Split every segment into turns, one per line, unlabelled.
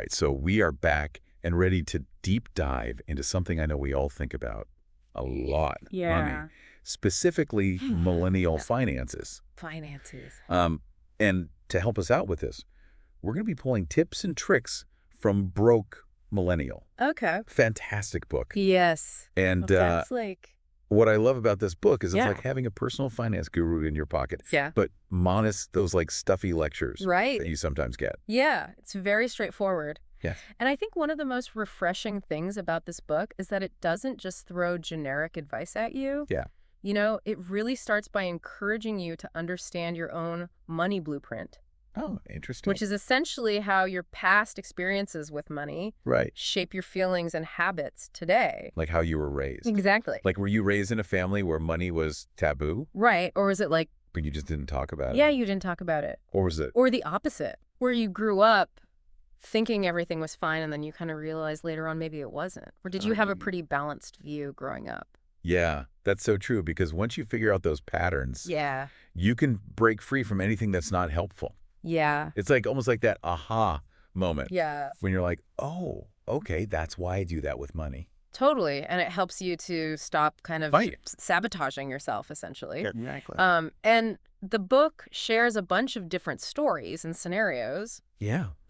right, so we are back and ready to deep dive into something I know we all think about a lot, money, specifically millennial finances.
Finances.
And to help us out with this, we're going to be pulling tips and tricks from Broke Millennial.
Okay.
Fantastic book.
Yes.
And
That's like...
what I love about this book is it's
Yeah.
like having a personal finance guru in your pocket.
Yeah.
But minus those like stuffy lectures
Right.
that you sometimes get.
Yeah. It's very straightforward.
Yeah.
And I think one of the most refreshing things about this book is that it doesn't just throw generic advice at you.
Yeah.
You know, it really starts by encouraging you to understand your own money blueprint.
Oh, interesting.
Which is essentially how your past experiences with money
right.
shape your feelings and habits today.
Like how you were raised.
Exactly.
Like, were you raised in a family where money was taboo?
Right. Or is it like...
But you just didn't talk about it?
Yeah, you didn't talk about it.
Or was it?
Or the opposite, where you grew up thinking everything was fine and then you kind of realized later on maybe it wasn't. Or did you have a pretty balanced view growing up?
Yeah, that's so true, because once you figure out those patterns,
Yeah.
you can break free from anything that's not helpful.
Yeah.
It's like almost like that aha moment.
Yeah.
When you're like, oh, okay, that's why I do that with money.
Totally. And it helps you to stop kind of sabotaging yourself, essentially.
Exactly.
And the book shares a bunch of different stories and scenarios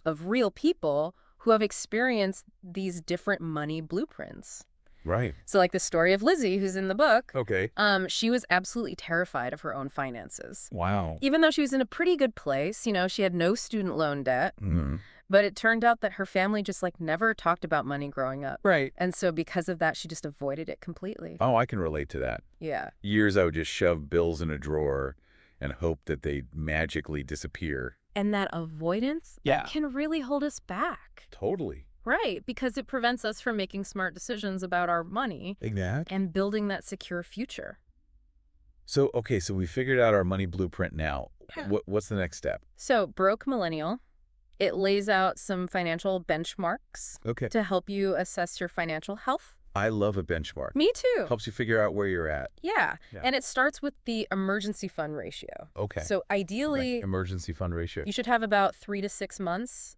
of real people who have experienced these different money blueprints.
Right.
So like the story of Lizzie, who's in the book.
Okay.
She was absolutely terrified of her own finances.
Wow.
Even though she was in a pretty good place, you know, she had no student loan debt.
Mm-hmm.
But it turned out that her family just like never talked about money growing up.
Right.
And so because of that, she just avoided it completely.
Oh, I can relate to that.
Yeah.
Years I would just shove bills in a drawer and hope that they'd magically disappear.
And that avoidance can really hold us back.
Totally.
Right, because it prevents us from making smart decisions about our money.
Exactly.
And building that secure future.
So, okay, so we figured out our money blueprint now. What's the next step?
So, Broke Millennial, it lays out some financial benchmarks to help you assess your financial health.
I love a benchmark.
Me too.
Helps you figure out where you're at.
Yeah. And it starts with the emergency fund ratio.
Okay.
So ideally,
emergency fund ratio.
You should have about 3 to 6 months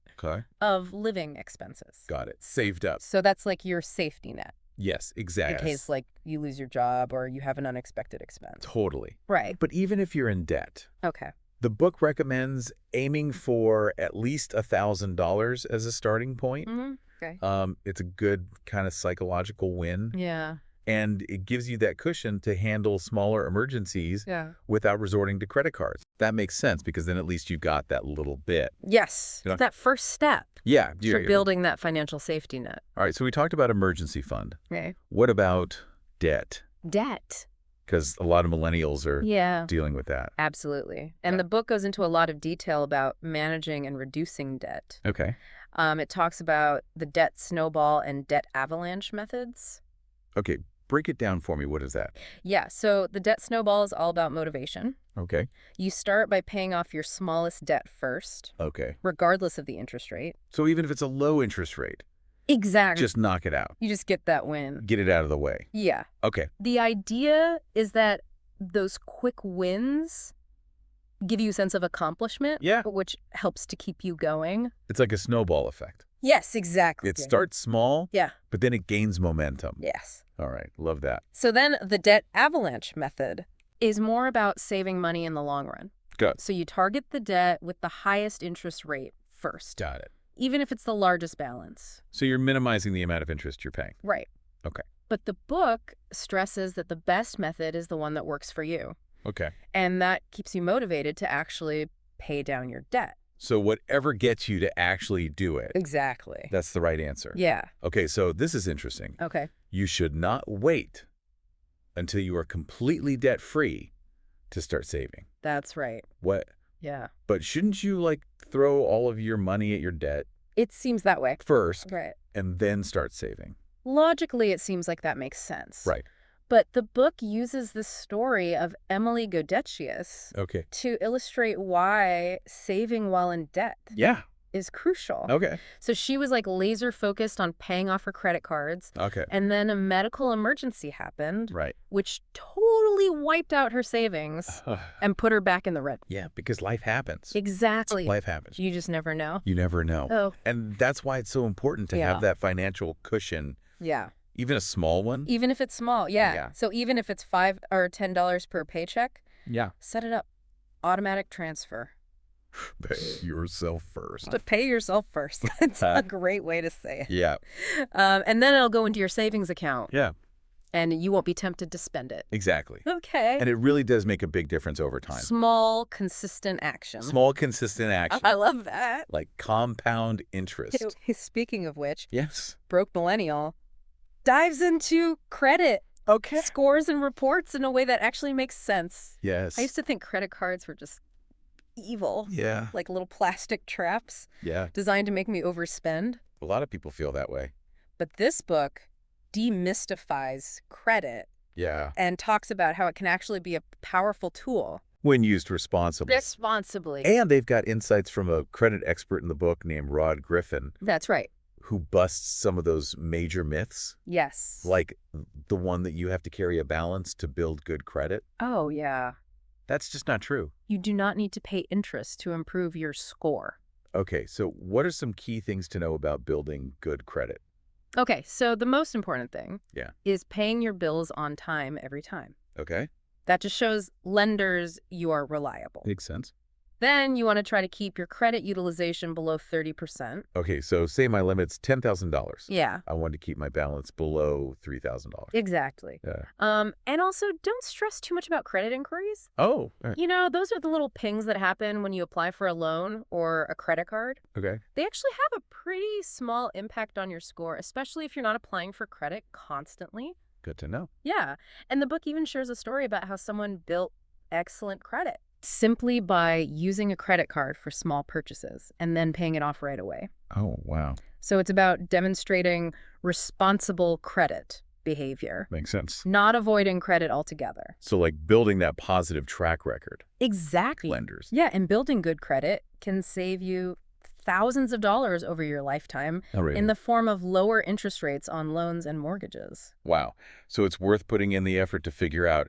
of living expenses.
Got it. Saved up.
So that's like your safety net.
Yes, exactly.
In case like you lose your job or you have an unexpected expense.
Totally.
Right.
But even if you're in debt.
Okay.
The book recommends aiming for at least $1,000 as a starting point.
Mm-hmm. Okay.
It's a good kind of psychological win.
Yeah.
And it gives you that cushion to handle smaller emergencies without resorting to credit cards. That makes sense because then at least you've got that little bit.
Yes. It's that first step.
Yeah.
For building that financial safety net.
All right. So we talked about emergency fund.
Okay.
What about debt?
Debt.
Because a lot of millennials are dealing with that.
Absolutely. And the book goes into a lot of detail about managing and reducing debt.
Okay.
It talks about the debt snowball and debt avalanche methods.
Okay. Break it down for me. What is that?
Yeah. So the debt snowball is all about motivation.
Okay.
You start by paying off your smallest debt first.
Okay.
Regardless of the interest rate.
So even if it's a low interest rate.
Exactly.
Just knock it out.
You just get that win.
Get it out of the way.
Yeah.
Okay.
The idea is that those quick wins give you a sense of accomplishment, which helps to keep you going.
It's like a snowball effect.
Yes, exactly.
It starts small, but then it gains momentum.
Yes.
All right. Love that.
So then the debt avalanche method is more about saving money in the long run.
Good.
So you target the debt with the highest interest rate first.
Got it.
Even if it's the largest balance.
So you're minimizing the amount of interest you're paying.
Right.
Okay.
But the book stresses that the best method is the one that works for you.
Okay.
And that keeps you motivated to actually pay down your debt.
So whatever gets you to actually do it.
Exactly.
That's the right answer.
Yeah.
Okay, so this is interesting.
Okay.
You should not wait until you are completely debt-free to start saving.
That's right.
What?
Yeah.
But shouldn't you, like, throw all of your money at your debt?
It seems that way.
First.
Right.
And then start saving.
Logically, it seems like that makes sense.
Right.
But the book uses the story of Emily Godetius to illustrate why saving while in debt is crucial.
Okay.
So she was like laser focused on paying off her credit cards.
Okay.
And then a medical emergency happened,
Right.
which totally wiped out her savings and put her back in the red.
Yeah, because life happens.
Exactly.
Life happens.
You just never know.
You never know.
Oh.
And that's why it's so important to have that financial cushion.
Yeah.
Even a small one.
Even if it's small, yeah. So even if it's $5 or $10 per paycheck, set it up. Automatic transfer.
Pay yourself first.
But pay yourself first. That's a great way to say it.
Yeah.
And then it'll go into your savings account.
Yeah.
And you won't be tempted to spend it.
Exactly.
Okay.
And it really does make a big difference over time.
Small, consistent action.
Small, consistent action.
I love that.
Like compound interest.
Speaking of which,
yes.
Broke Millennial dives into credit.
Okay.
Scores and reports in a way that actually makes sense.
Yes.
I used to think credit cards were just evil.
Yeah.
Like little plastic traps.
Yeah.
Designed to make me overspend.
A lot of people feel that way.
But this book demystifies credit.
Yeah.
And talks about how it can actually be a powerful tool.
When used responsibly.
Responsibly.
And they've got insights from a credit expert in the book named Rod Griffin.
That's right.
Who busts some of those major myths.
Yes.
Like the one that you have to carry a balance to build good credit.
Oh, yeah.
That's just not true.
You do not need to pay interest to improve your score.
Okay, so what are some key things to know about building good credit?
Okay, so the most important thing
Yeah.
is paying your bills on time every time.
Okay.
That just shows lenders you are reliable.
Makes sense.
Then you want to try to keep your credit utilization below 30%.
Okay, so say my limit's $10,000.
Yeah.
I want to keep my balance below $3,000.
Exactly.
Yeah.
And also, don't stress too much about credit inquiries.
Oh. Right.
You know, those are the little pings that happen when you apply for a loan or a credit card.
Okay.
They actually have a pretty small impact on your score, especially if you're not applying for credit constantly.
Good to know.
Yeah. And the book even shares a story about how someone built excellent credit simply by using a credit card for small purchases and then paying it off right away.
Oh, wow.
So it's about demonstrating responsible credit behavior.
Makes sense.
Not avoiding credit altogether.
So like building that positive track record.
Exactly.
Lenders.
Yeah, and building good credit can save you thousands of dollars over your lifetime in the form of lower interest rates on loans and mortgages.
Wow. So it's worth putting in the effort to figure out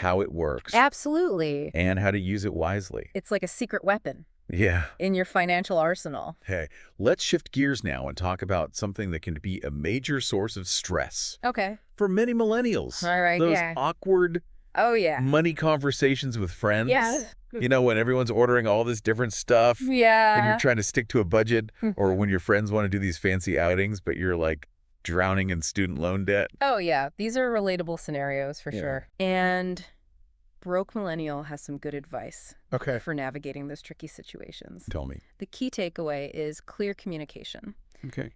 how it works.
Absolutely.
And how to use it wisely.
It's like a secret weapon.
Yeah.
In your financial arsenal.
Hey, let's shift gears now and talk about something that can be a major source of stress.
Okay.
For many millennials.
All right,
Those awkward money conversations with friends.
Yeah.
You know, when everyone's ordering all this different stuff.
Yeah.
And you're trying to stick to a budget. Or when your friends want to do these fancy outings, but you're like drowning in student loan debt.
Oh, yeah. These are relatable scenarios for sure. And Broke Millennial has some good advice for navigating those tricky situations.
Tell me.
The key takeaway is clear communication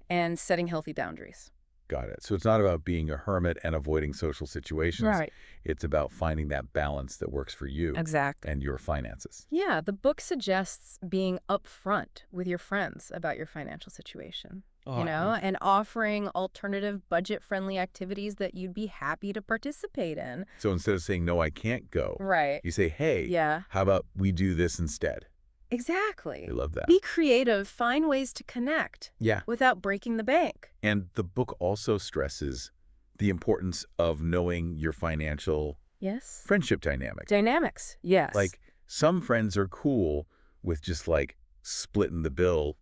and setting healthy boundaries.
Got it. So it's not about being a hermit and avoiding social situations.
Right.
It's about finding that balance that works for you and your finances.
Yeah, the book suggests being upfront with your friends about your financial situation. You know, and offering alternative budget-friendly activities that you'd be happy to participate in.
So instead of saying, no, I can't go, you say, hey, how about we do this instead?
Exactly.
I love that.
Be creative. Find ways to connect without breaking the bank.
And the book also stresses the importance of knowing your financial friendship
Dynamics, yes.
Like some friends are cool with just like splitting the bill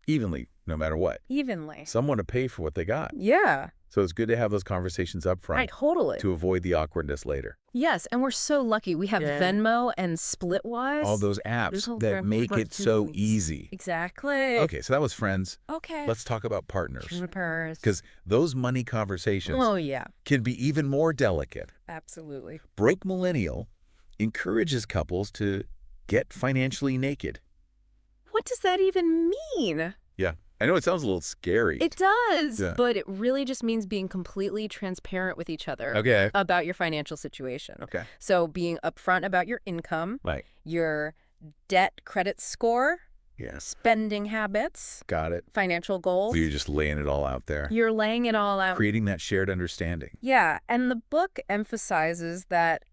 evenly, no matter what.
Evenly.
Some want to pay for what they got.
Yeah.
So it's good to have those conversations up front.
Right, totally.
To avoid the awkwardness later.
Yes, and we're so lucky. We have Venmo and Splitwise.
All those apps that make it so easy.
Exactly.
Okay, so that was friends.
Okay.
Let's talk about partners.
Partners.
Because those money conversations can be even more delicate.
Absolutely.
Broke Millennial encourages couples to get financially naked.
What does that even mean?
Yeah. I know it sounds a little scary.
It does, but it really just means being completely transparent with each other about your financial situation.
Okay.
So being upfront about your income, your debt credit score, spending habits.
Got it.
Financial goals.
So you're just laying it all out there.
You're laying it all out.
Creating that shared understanding.
Yeah, and the book emphasizes that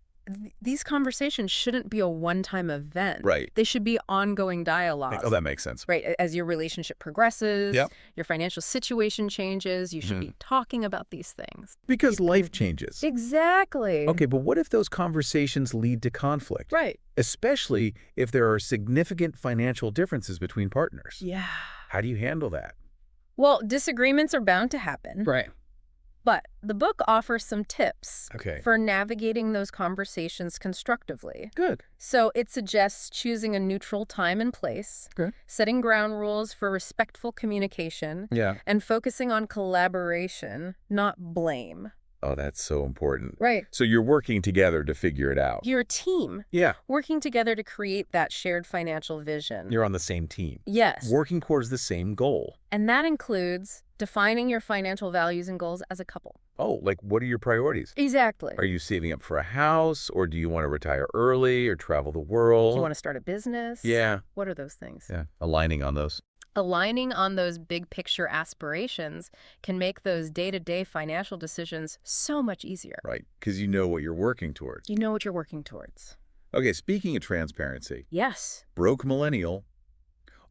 these conversations shouldn't be a one-time event.
Right.
They should be ongoing dialogues.
Oh, that makes sense.
Right. As your relationship progresses,
Yep.
your financial situation changes, you should be talking about these things.
Because life changes.
Exactly.
Okay, but what if those conversations lead to conflict?
Right.
Especially if there are significant financial differences between partners.
Yeah.
How do you handle that?
Well, disagreements are bound to happen.
Right.
But the book offers some tips
Okay.
for navigating those conversations constructively.
Good.
So it suggests choosing a neutral time and place,
Okay.
setting ground rules for respectful communication,
Yeah.
and focusing on collaboration, not blame.
Oh, that's so important.
Right.
So you're working together to figure it out.
You're a team.
Yeah.
Working together to create that shared financial vision.
You're on the same team.
Yes.
Working towards the same goal.
And that includes defining your financial values and goals as a couple.
Oh, like what are your priorities?
Exactly.
Are you saving up for a house, or do you want to retire early or travel the world?
Do you want to start a business?
Yeah.
What are those things?
Yeah. Aligning on those.
Aligning on those big picture aspirations can make those day-to-day financial decisions so much easier.
Right. Because you know what you're working towards.
You know what you're working towards.
Okay, speaking of transparency,
Yes.
Broke Millennial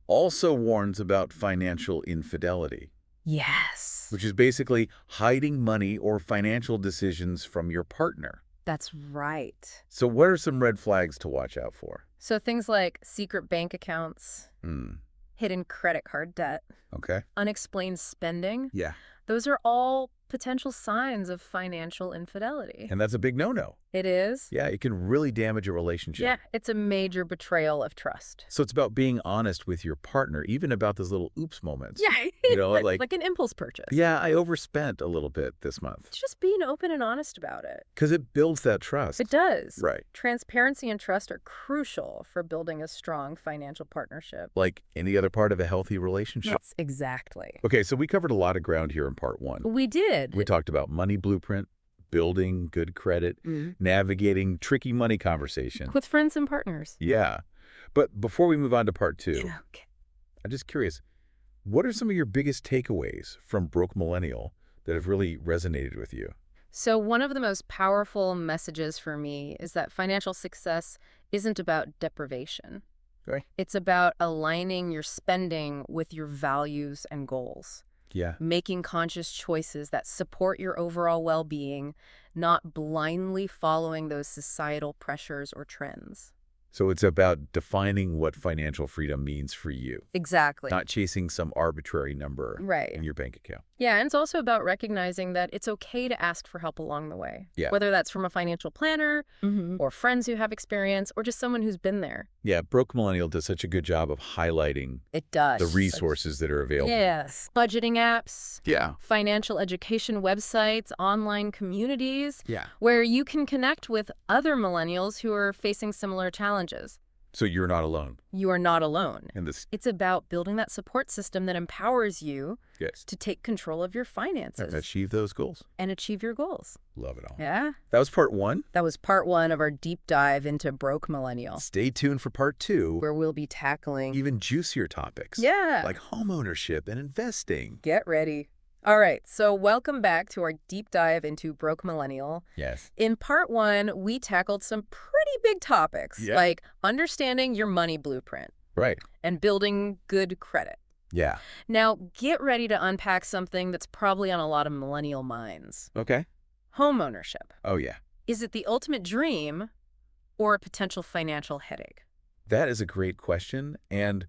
also warns about financial infidelity,
Yes.
which is basically hiding money or financial decisions from your partner.
That's right.
So what are some red flags to watch out for?
So things like secret bank accounts,
Hmm.
hidden credit card debt,
Okay.
unexplained spending,
Yeah.
those are all potential signs of financial infidelity.
And that's a big no-no.
It is?
Yeah, it can really damage a relationship.
Yeah, it's a major betrayal of trust.
So it's about being honest with your partner, even about those little oops moments.
Yeah,
You know, like
an impulse purchase.
yeah, I overspent a little bit this month.
It's just being open and honest about it.
Because it builds that trust.
It does.
Right.
Transparency and trust are crucial for building a strong financial partnership.
Like any other part of a healthy relationship.
Yes, exactly.
Okay, so we covered a lot of ground here in part one.
We did.
We talked about money blueprint, building good credit, navigating tricky money conversations.
With friends and partners.
Yeah. But before we move on to part two,
Okay.
I'm just curious, what are some of your biggest takeaways from Broke Millennial that have really resonated with you?
So one of the most powerful messages for me is that financial success isn't about deprivation.
Okay.
It's about aligning your spending with your values and goals.
Yeah.
Making conscious choices that support your overall well-being, not blindly following those societal pressures or trends.
So it's about defining what financial freedom means for you,
Exactly.
not chasing some arbitrary number
Right.
in your bank account.
Yeah, and it's also about recognizing that it's okay to ask for help along the way.
Yeah.
Whether that's from a financial planner or friends who have experience or just someone who's been there.
Yeah, Broke Millennial does such a good job of highlighting
It does.
the resources that are available.
Yes. Budgeting apps,
Yeah.
financial education websites, online communities,
Yeah.
where you can connect with other millennials who are facing similar challenges.
So you're not alone
You are not alone.
in this.
It's about building that support system that empowers you
Yes.
to take control of your finances
And achieve those goals.
and achieve your goals.
Love it all.
Yeah.
That was part one.
That was part one of our deep dive into Broke Millennial,
Stay tuned for part two.
where we'll be tackling
Even juicier topics.
Yeah.
Like homeownership and investing.
Get ready. All right, so welcome back to our deep dive into Broke Millennial.
Yes.
In part one, we tackled some pretty big topics,
Yeah.
like understanding your money blueprint
Right.
and building good credit.
Yeah.
Now, get ready to unpack something that's probably on a lot of millennial minds.
Okay.
Homeownership.
Oh, yeah.
Is it the ultimate dream or a potential financial headache?
That is a great question. And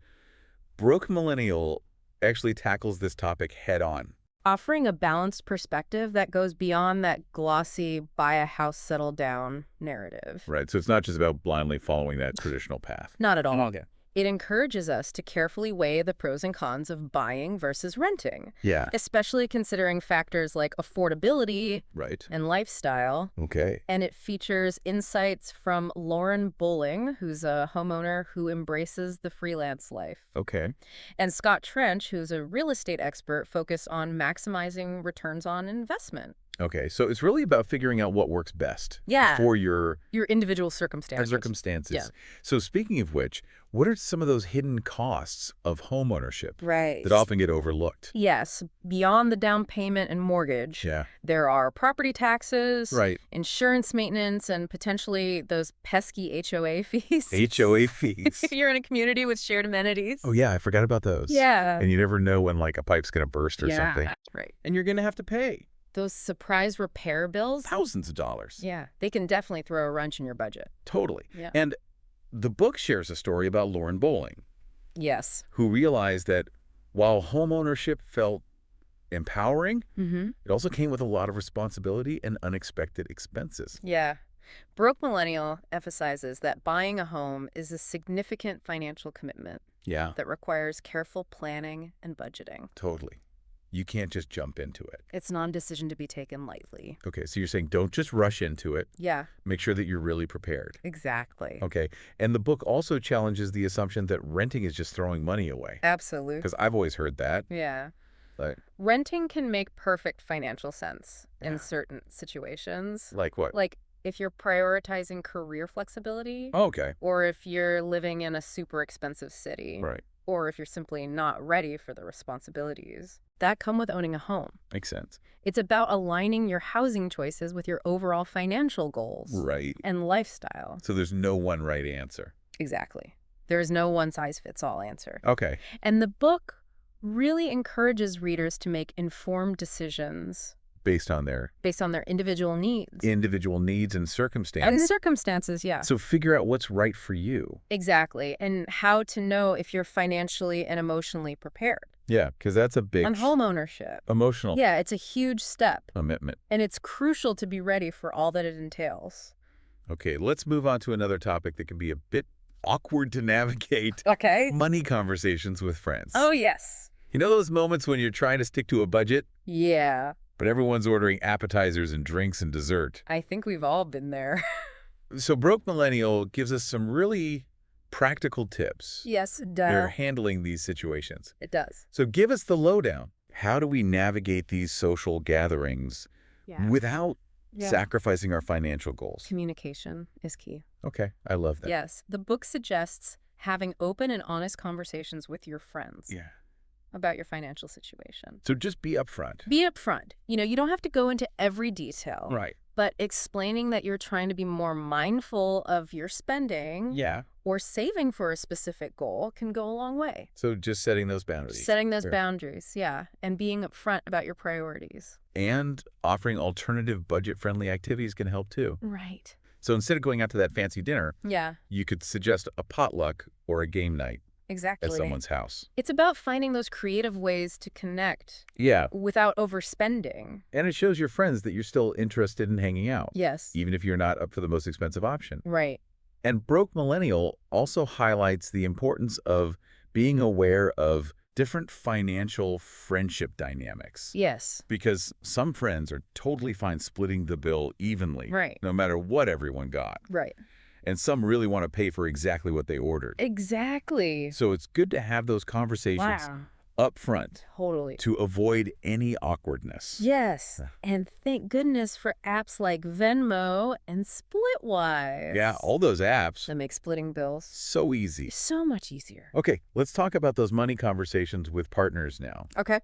Broke Millennial actually tackles this topic head on.
Offering a balanced perspective that goes beyond that glossy buy a house, settle down narrative.
Right. So it's not just about blindly following that traditional path.
Not at all.
Okay.
It encourages us to carefully weigh the pros and cons of buying versus renting,
Yeah.
especially considering factors like affordability
Right.
and lifestyle.
Okay.
And it features insights from Lauren Bowling, who's a homeowner who embraces the freelance life,
Okay.
and Scott Trench, who's a real estate expert focused on maximizing returns on investment.
Okay, so it's really about figuring out what works best
Yeah.
for your
individual circumstances. Yeah.
So speaking of which, what are some of those hidden costs of homeownership
Right.
that often get overlooked?
Yes. Beyond the down payment and mortgage,
Yeah.
there are property taxes,
Right.
insurance maintenance, and potentially those pesky HOA fees.
HOA fees.
If you're in a community with shared amenities.
Oh, yeah, I forgot about those.
Yeah.
And you never know when, like, a pipe's going to burst or something.
Right.
And you're going to have to pay
Those surprise repair bills.
Thousands of dollars.
Yeah. They can definitely throw a wrench in your budget.
Totally.
Yeah.
And the book shares a story about Lauren Bowling,
Yes.
who realized that while homeownership felt empowering, it also came with a lot of responsibility and unexpected expenses.
Yeah. Broke Millennial emphasizes that buying a home is a significant financial commitment
Yeah,
that requires careful planning and budgeting.
totally. You can't just jump into it.
It's not a decision to be taken lightly.
Okay, so you're saying don't just rush into it.
Yeah,
Make sure that you're really prepared.
exactly.
Okay, and the book also challenges the assumption that renting is just throwing money away.
Absolutely.
Because I've always heard that.
Yeah.
Like,
Renting can make perfect financial sense
Yeah.
in certain situations.
like what?
Like if you're prioritizing career flexibility,
Okay,
or if you're living in a super expensive city,
right.
or if you're simply not ready for the responsibilities that come with owning a home.
Makes sense.
It's about aligning your housing choices with your overall financial goals
Right.
and lifestyle.
So there's no one right answer.
Exactly. There is no one-size-fits-all answer.
Okay.
And the book really encourages readers to make informed decisions
Based on their
based on their individual needs.
individual needs and
And
circumstances.
circumstances, yeah.
So figure out what's right for you.
Exactly. And how to know if you're financially and emotionally prepared.
Yeah, because that's a big
On home ownership.
emotional
Yeah, it's a huge step.
commitment.
And it's crucial to be ready for all that it entails.
Okay, let's move on to another topic that can be a bit awkward to navigate.
Okay.
Money conversations with friends.
Oh, yes.
You know those moments when you're trying to stick to a budget,
Yeah.
but everyone's ordering appetizers and drinks and dessert?
I think we've all been there.
So Broke Millennial gives us some really practical tips
Yes,
for handling these situations.
it does.
So give us the lowdown. How do we navigate these social gatherings without sacrificing our financial goals?
Communication is key.
Okay, I love that.
Yes. The book suggests having open and honest conversations with your friends
Yeah.
about your financial situation.
So just be upfront.
Be upfront. You don't have to go into every detail.
Right.
But explaining that you're trying to be more mindful of your spending
Yeah.
or saving for a specific goal can go a long way.
So just setting those boundaries.
Setting those
Fair.
boundaries, yeah, and being upfront about your priorities.
And offering alternative budget-friendly activities can help too.
Right.
So instead of going out to that fancy dinner,
Yeah,
you could suggest a potluck or a game night
exactly.
at someone's house.
It's about finding those creative ways to connect
Yeah.
without overspending.
And it shows your friends that you're still interested in hanging out,
Yes.
even if you're not up for the most expensive option.
Right.
And Broke Millennial also highlights the importance of being aware of different financial friendship dynamics.
Yes.
Because some friends are totally fine splitting the bill evenly,
Right.
no matter what everyone got.
Right.
And some really want to pay for exactly what they ordered.
Exactly.
So it's good to have those conversations up front
Totally.
to avoid any awkwardness.
Yes. And thank goodness for apps like Venmo and Splitwise.
Yeah, all those apps.
That make splitting bills
So easy.
so much easier.
Okay, let's talk about those money conversations with partners now.
Okay.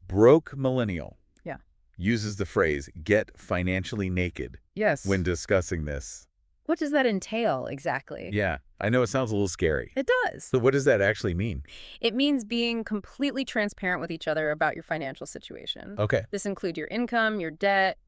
Broke Millennial
Yeah.
uses the phrase, get financially naked,
Yes.
when discussing this.
What does that entail exactly?
Yeah, I know it sounds a little scary.
It does.
So what does that actually mean?
It means being completely transparent with each other about your financial situation.
Okay,
This includes your income, your debt,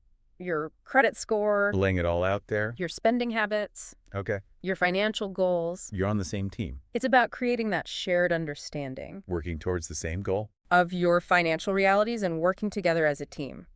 your credit score,
laying it all out there.
your spending habits,
Okay,
your financial goals.
you're on the same team,
It's about creating that shared understanding
working towards the same goal.
of your financial realities and working together as a team.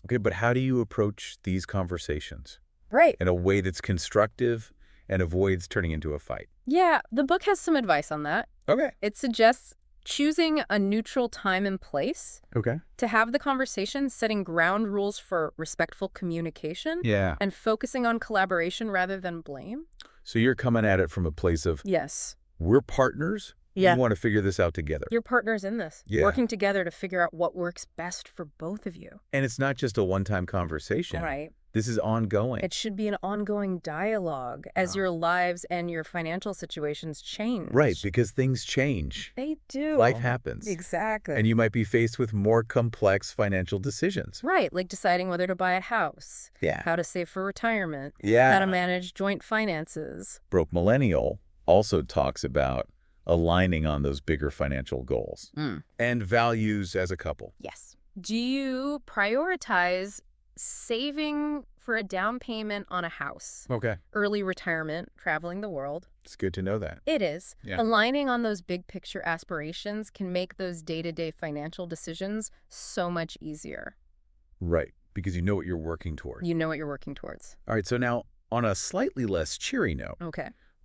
Okay, but how do you approach these conversations
Right.
in a way that's constructive and avoids turning into a fight?
Yeah, the book has some advice on that.
Okay.
It suggests choosing a neutral time and place
Okay.
to have the conversation, setting ground rules for respectful communication,
Yeah.
and focusing on collaboration rather than blame.
So you're coming at it from a place of,
Yes.
we're partners, You want to figure this out together.
Your partner's in this, working together to figure out what works best for both of you.
And it's not just a one-time conversation.
Right.
This is ongoing.
It should be an ongoing dialogue as your lives and your financial situations change.
Right, because things change.
They do.
Life happens.
Exactly.
And you might be faced with more complex financial decisions.
Right, like deciding whether to buy a house, how to save for retirement, how to manage joint finances.
Broke Millennial also talks about aligning on those bigger financial goals and values as a couple.
Yes. Do you prioritize saving for a down payment on a house?
Okay.
Early retirement, traveling the world?
It's good to know that.
It is.
Yeah.
Aligning on those big picture aspirations can make those day-to-day financial decisions so much easier.
Right, because you know what you're working toward.
You know what you're working towards.
All right, so now on a slightly less cheery note,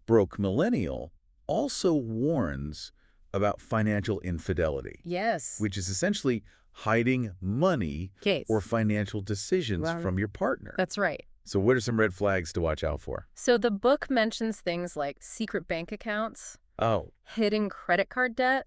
Broke Millennial also warns about financial infidelity.
Yes.
Which is essentially hiding money or financial decisions from your partner.
That's right.
So what are some red flags to watch out for?
So the book mentions things like secret bank accounts, hidden credit card debt,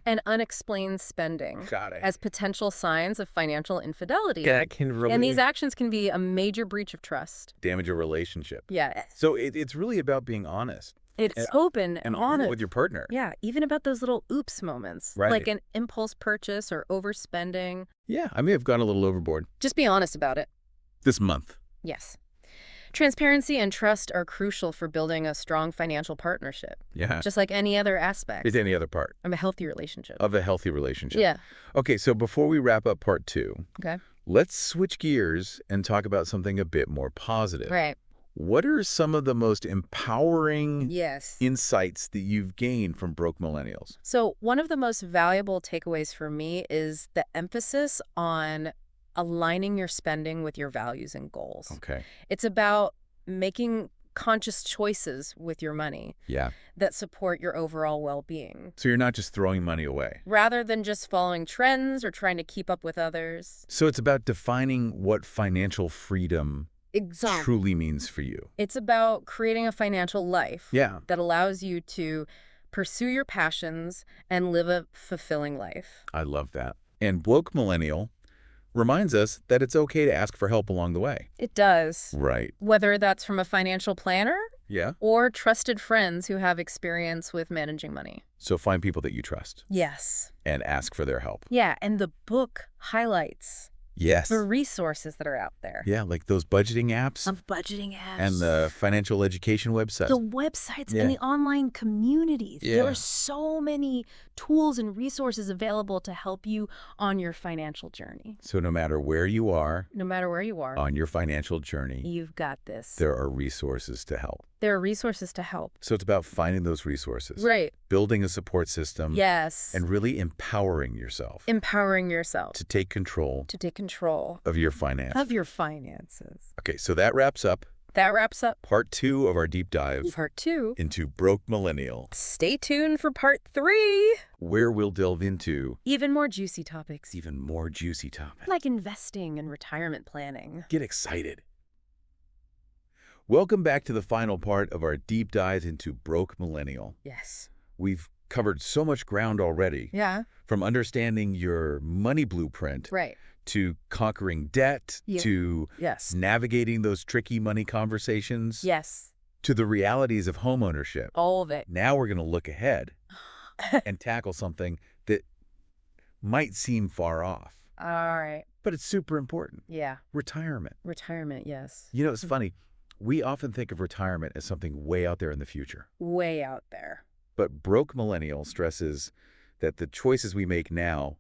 and unexplained spending as potential signs of financial infidelity. And these actions can be a major breach of trust.
Damage a relationship.
Yeah.
So it's really about being honest.
It's open
and
honest
with your partner.
Yeah, even about those little oops moments, like an impulse purchase or overspending.
Yeah, I may have gone a little overboard.
Just be honest about it.
This month.
Yes. Transparency and trust are crucial for building a strong financial partnership.
Yeah.
Just like any other aspect.
It's any other part.
Of a healthy relationship.
Of a healthy relationship.
Yeah.
Okay, so before we wrap up part 2, let's switch gears and talk about something a bit more positive.
Right.
What are some of the most empowering insights that you've gained from Broke Millennials?
So one of the most valuable takeaways for me is the emphasis on aligning your spending with your values and goals.
Okay.
It's about making conscious choices with your money that support your overall well-being.
So you're not just throwing money away.
Rather than just following trends or trying to keep up with others.
So it's about defining what financial freedom truly means for you.
It's about creating a financial life that allows you to pursue your passions and live a fulfilling life.
I love that. And Broke Millennial reminds us that it's okay to ask for help along the way.
It does.
Right.
Whether that's from a financial planner or trusted friends who have experience with managing money.
So find people that you trust.
Yes.
And ask for their help.
Yeah, and the book highlights the resources that are out there.
Yeah, like those budgeting apps. And the financial education websites.
The websites and the online communities. There are so many tools and resources available to help you on your financial journey.
So no matter where you are.
On
your financial journey.
You've got this.
There are resources to help.
So
it's about finding those resources.
Right.
Building a support system.
Yes.
And really empowering yourself. To take control. Of your finances. Okay, so that wraps up. Part 2 of our deep dive. Into Broke Millennial.
Stay tuned for part 3.
Where we'll delve into
even more juicy topics.
Like
investing and retirement planning.
Get excited. Welcome back to the final part of our deep dive into Broke Millennial.
Yes.
We've covered so much ground already.
Yeah.
From understanding your money blueprint.
Right.
To conquering debt. To navigating those tricky money conversations.
Yes.
To the realities of homeownership.
All of it.
Now we're going to look ahead and tackle something that might seem far off.
All right.
But it's super important.
Yeah.
Retirement.
Yes.
You know, it's funny. We often think of retirement as something way out there in the future.
Way out there.
But Broke Millennial stresses that the choices we make now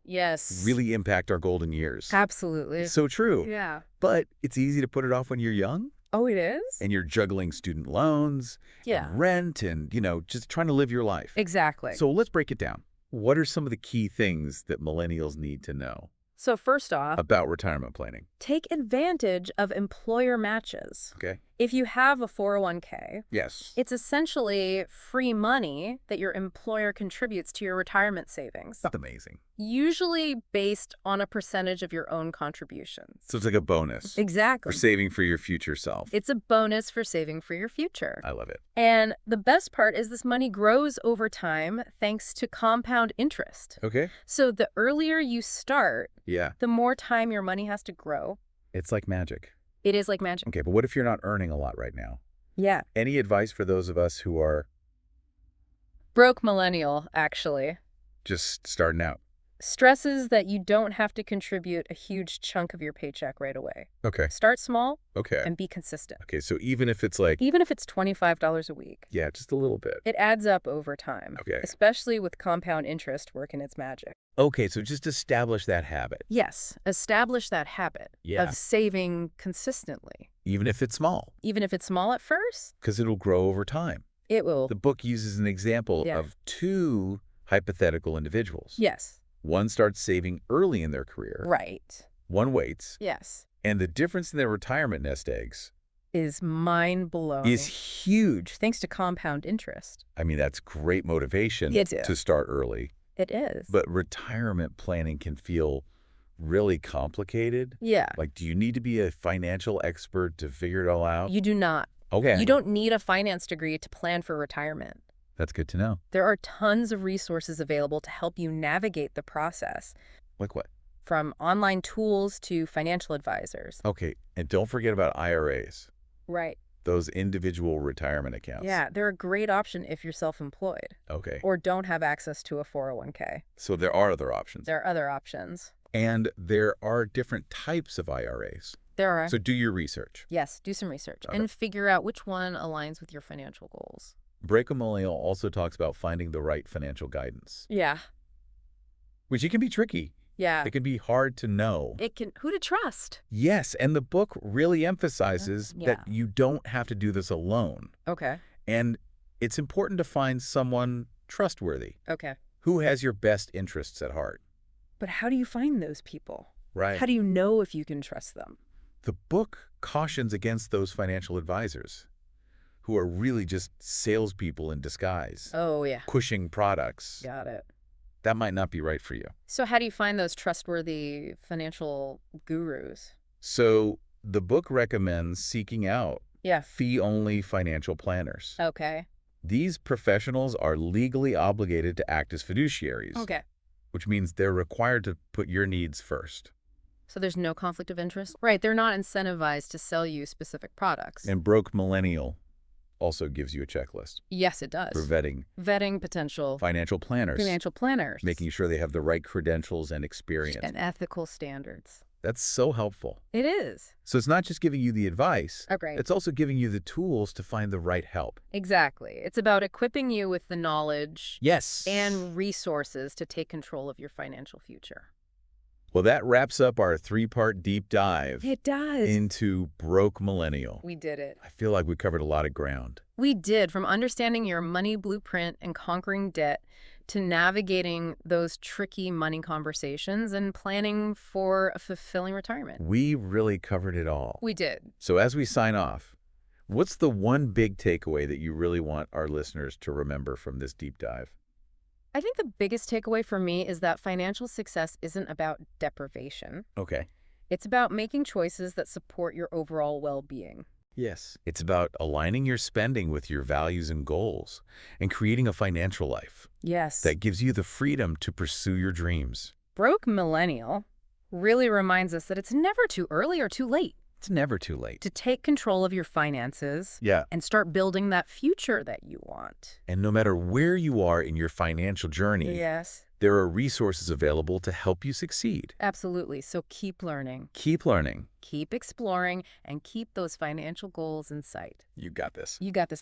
really impact our golden years.
Absolutely.
It's so true.
Yeah.
But it's easy to put it off when you're young.
Oh, it is?
And you're juggling student loans, and rent, and, just trying to live your life.
Exactly.
So let's break it down. What are some of the key things that millennials need to know?
So first off,
about retirement planning.
Take advantage of employer matches.
Okay.
If you have a 401k,
Yes.
it's essentially free money that your employer contributes to your retirement savings.
That's amazing.
Usually based on a percentage of your own contributions.
So it's like a bonus.
Exactly.
For saving for your future self.
It's a bonus for saving for your future.
I love it.
And the best part is this money grows over time thanks to compound interest.
Okay.
So the earlier you start,
Yeah.
the more time your money has to grow.
It's like magic.
It is like magic.
Okay, but what if you're not earning a lot right now?
Yeah.
Any advice for those of us who are
Broke millennial, actually.
just starting out?
Stresses that you don't have to contribute a huge chunk of your paycheck right away.
Okay.
Start small
Okay.
and be consistent.
Okay, so even if it's like,
Even if it's $25 a week,
yeah, just a little bit.
it adds up over time.
Okay.
Especially with compound interest working its magic.
Okay, so just establish that habit.
Yes, establish that habit
Yeah.
of saving consistently.
Even if it's small,
Even if it's small at first,
because it'll grow over time.
it will.
The book uses an example
Yeah.
of two hypothetical individuals.
Yes.
One starts saving early in their career.
Right.
One waits.
Yes.
And the difference in their retirement nest eggs
Is mind-blowing.
is huge.
Thanks to compound interest.
I mean, that's great motivation
It is.
to start early.
It is.
But retirement planning can feel really complicated.
yeah.
Like, do you need to be a financial expert to figure it all out?
You do not.
Okay.
You don't need a finance degree to plan for retirement.
That's good to know.
There are tons of resources available to help you navigate the process,
Like what?
from online tools to financial advisors.
Okay. And don't forget about IRAs,
Right.
those individual retirement accounts.
Yeah, they're a great option if you're self-employed
Okay.
or don't have access to a 401k.
So there are other options.
There are other options.
And there are different types of IRAs.
There are.
So do your research.
Yes, do some research
Okay.
and figure out which one aligns with your financial goals.
Break a Millennial also talks about finding the right financial guidance,
Yeah.
which it can be tricky.
Yeah.
It can be hard to know.
Who to trust?
Yes, and the book really emphasizes
Yeah.
that you don't have to do this alone.
Okay.
And it's important to find someone trustworthy
Okay.
who has your best interests at heart.
But how do you find those people?
Right.
How do you know if you can trust them?
The book cautions against those financial advisors who are really just salespeople in disguise,
Oh, yeah.
pushing products.
Got it.
That might not be right for you.
So how do you find those trustworthy financial gurus?
So the book recommends seeking out
Yeah.
fee-only financial planners.
Okay.
These professionals are legally obligated to act as fiduciaries,
Okay.
which means they're required to put your needs first.
So there's no conflict of interest? Right. They're not incentivized to sell you specific products.
And Broke Millennial also gives you a checklist
Yes, it does.
for vetting
Vetting potential
financial planners, making sure they have the right credentials and experience.
and ethical standards.
That's so helpful.
It is.
So it's not just giving you the advice,
Oh, great.
it's also giving you the tools to find the right help.
Exactly. It's about equipping you with the knowledge
Yes.
and resources to take control of your financial future.
Well, that wraps up our three-part deep dive
It does.
into Broke Millennial.
We did it.
I feel like we covered a lot of ground.
We did, from understanding your money blueprint and conquering debt to navigating those tricky money conversations and planning for a fulfilling retirement.
We really covered it all.
We did.
So as we sign off, what's the one big takeaway that you really want our listeners to remember from this deep dive?
I think the biggest takeaway for me is that financial success isn't about deprivation.
Okay.
It's about making choices that support your overall well-being.
Yes. It's about aligning your spending with your values and goals and creating a financial life
Yes.
that gives you the freedom to pursue your dreams.
Broke Millennial really reminds us that it's never too early or too late
It's never too late.
to take control of your finances
Yeah.
and start building that future that you want.
And no matter where you are in your financial journey,
Yes,
there are resources available to help you succeed.
absolutely. So keep learning,
Keep learning.
keep exploring, and keep those financial goals in sight.
You got this.
You got this.